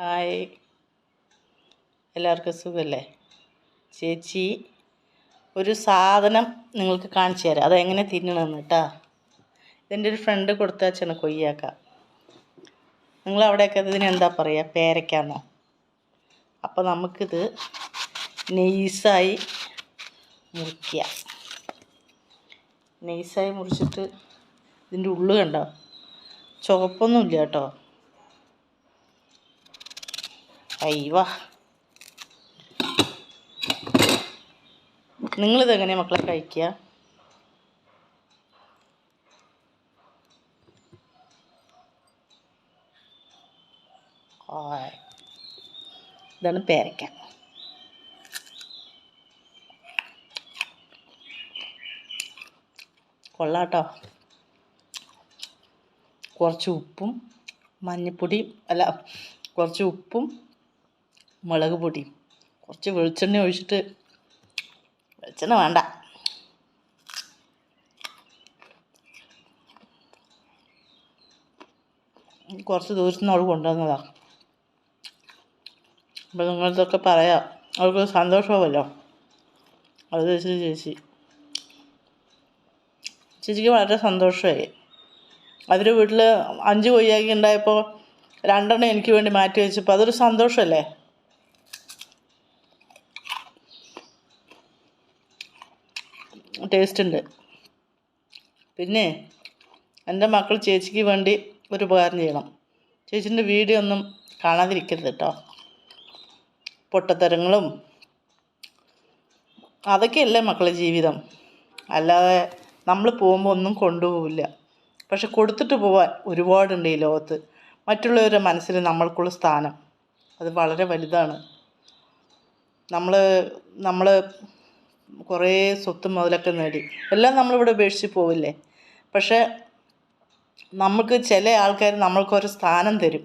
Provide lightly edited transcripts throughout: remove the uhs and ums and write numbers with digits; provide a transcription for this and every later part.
Hi, എല്ലാവർക്കും സുഖമല്ലേ? ചേച്ചി ഒരു സാധനം നിങ്ങൾക്ക് കാണിച്ചു തരാം, അതെങ്ങനെ തിന്നണമെന്ന് കേട്ടോ. ഇതെൻ്റെ ഒരു ഫ്രണ്ട് കൊടുത്തയച്ചാണ് കൊയ്യാക്ക. നിങ്ങളവിടെയൊക്കെ ഇതിനെന്താ പറയുക? പേരയ്ക്കാന്നോ? അപ്പോൾ നമുക്കിത് നെയ്സായി മുറിക്കുക. നെയ്സായി മുറിച്ചിട്ട് ഇതിൻ്റെ ഉള്ളു കണ്ടോ? ചുവപ്പൊന്നുമില്ല കേട്ടോ. അയ്യവാ, നിങ്ങളിതെങ്ങനെയാണ് മക്കളെ കഴിക്കുക? ഇതാണ് പേരയ്ക്ക. കൊള്ളാട്ടോ. കുറച്ച് ഉപ്പും മഞ്ഞൾപ്പൊടിയും കുറച്ച് ഉപ്പും മുളക് പൊടിയും കുറച്ച് വെളിച്ചെണ്ണ ഒഴിച്ചിട്ട്, വെളിച്ചെണ്ണ വേണ്ട, കുറച്ച് ദൂരത്തു നിന്ന് അവൾ കൊണ്ടുവന്നതാണ്. അപ്പോൾ നിങ്ങളിതൊക്കെ പറയാം, അവൾക്ക് സന്തോഷമാവുമല്ലോ. അത് ചേച്ചിക്ക് വളരെ സന്തോഷമായി. അതൊരു വീട്ടിൽ 5 കൊയ്യാക്കി ഉണ്ടായപ്പോൾ 2 എനിക്ക് വേണ്ടി മാറ്റി വെച്ചപ്പോൾ അതൊരു സന്തോഷമല്ലേ? ടേസ്റ്റ് ഉണ്ട്. പിന്നെ എൻ്റെ മക്കൾ ചേച്ചിക്ക് വേണ്ടി ഒരു ഉപകാരം ചെയ്യണം. ചേച്ചീൻ്റെ വീഡിയോ ഒന്നും കാണാതിരിക്കരുത് കേട്ടോ. പൊട്ടത്തരങ്ങളും അതൊക്കെയല്ലേ മക്കളെ ജീവിതം. അല്ലാതെ നമ്മൾ പോകുമ്പോൾ ഒന്നും കൊണ്ടുപോവില്ല. പക്ഷെ കൊടുത്തിട്ട് പോവാൻ ഒരുപാടുണ്ട് ഈ ലോകത്ത്. മറ്റുള്ളവരുടെ മനസ്സിൽ നമ്മൾക്കുള്ള സ്ഥാനം അത് വളരെ വലുതാണ്. നമ്മൾ കുറേ സ്വത്തും മുതലൊക്കെ നേടി എല്ലാം നമ്മളിവിടെ ഉപേക്ഷിച്ച് പോവില്ലേ? പക്ഷേ നമുക്ക് ചില ആൾക്കാർ നമ്മൾക്കൊരു സ്ഥാനം തരും.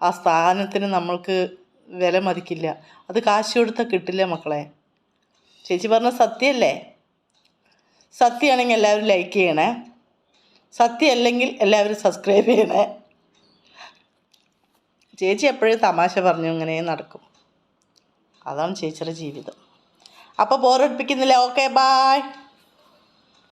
ആ സ്ഥാനത്തിന് നമ്മൾക്ക് വില മതിക്കില്ല. അത് കാശ് കൊടുത്താൽ കിട്ടില്ല മക്കളെ. ചേച്ചി പറഞ്ഞ സത്യമല്ലേ? സത്യമാണെങ്കിൽ എല്ലാവരും ലൈക്ക് ചെയ്യണേ. സത്യമല്ലെങ്കിൽ എല്ലാവരും സബ്സ്ക്രൈബ് ചെയ്യണേ. ചേച്ചി എപ്പോഴും തമാശ പറഞ്ഞു ഇങ്ങനെ നടക്കും. അതാണ് ചേച്ചിയുടെ ജീവിതം. അപ്പോൾ ബോറടിപ്പിക്കുന്നില്ല. Okay, bye.